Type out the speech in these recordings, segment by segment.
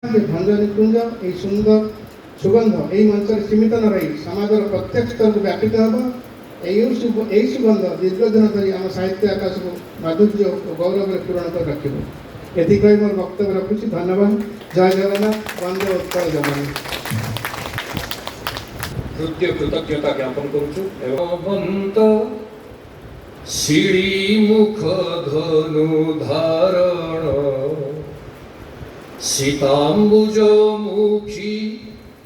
भंज निकुंज ये सुंदर सुगंध यही मंच सीमित न रही समाजर प्रत्येक स्तर को व्यापित हम यही सुगंध दीर्घ दिन धरी आम साहित्य आकाश को माधुर्य और गौरव पूरण कर रख एति मोर वक्तव्य रखुच्छी। धन्यवाद। जय जगन्नाथ। वंदे उत्कल जमानी। हृदय कृतज्ञता ज्ञापन करुछु। सीढ़ी मुख धनु धारण सीतांबुज मुखी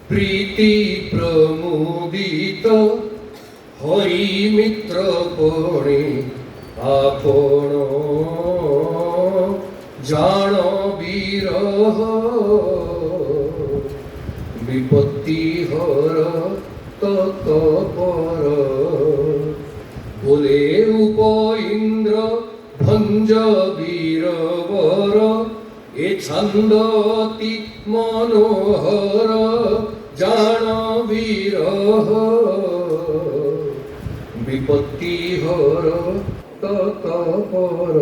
प्रीति प्रमुदित हरि मित्र पणे आपण जान विरह विपत्ति हर तत्पर बोले उप इंद्र भंज वीरवर ए छंदति मनोहर जान विरह विपत्ति हर तत्पर।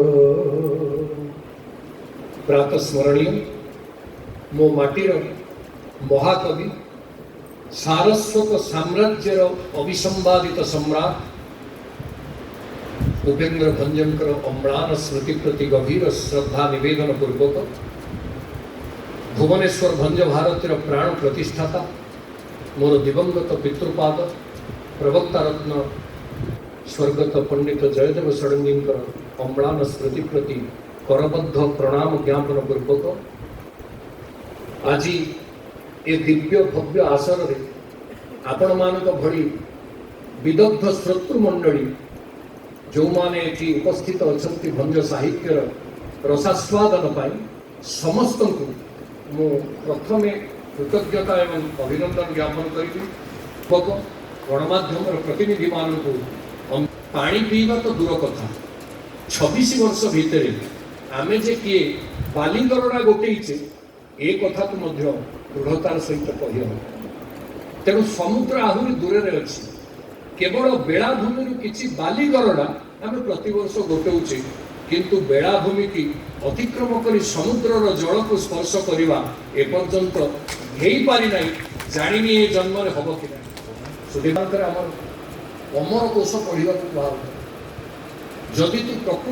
प्रातः स्मरणीय मो माटीर महाकवि सारस्वत साम्राज्यर अविसंवादित सम्राट उपेन्द्र भंजंकर अम्लान स्मृति प्रति गभीर श्रद्धा निवेदन पूर्वक भुवनेश्वर भंज भारतर प्राण प्रतिष्ठाता मोर दिवंगत पितृपाद प्रवक्ता रत्न स्वर्गत पंडित जयदेव षडंगीकर अम्लान स्मृति प्रति करबद्ध प्रणाम ज्ञापन पूर्वक आज ए दिव्य भव्य आसर रे आपण मानक भली विदग्ध श्रोतृमंडली जो माने एठी उपस्थित अछंती भंज साहित्यर रसास्वादन पाई समस्त को मो प्रथमे कृतज्ञता एवं अभिनंदन ज्ञापन करी गणमाध्यम प्रतिनिधि मान को पानी पीवा तो दूर कथा 26 वर्ष भितर आमे जे किए बालीगरड़ा गोटेइचे ए कथा तो मध्य दृढ़तार सहित कही तेणु समुद्र आहुरी दूर अच्छी केवल बेलाभूमि किसी बालीगरड़ा आम प्रतिवर्ष गोटाऊे किंतु बेलाभूमि की अतिक्रम कर समुद्रर जल को स्पर्श करवा एपर्यंत हो पारि ना जानी ए जन्म हम कि सुधीर अमर कोश पढ़ा जदि तू प्रकृति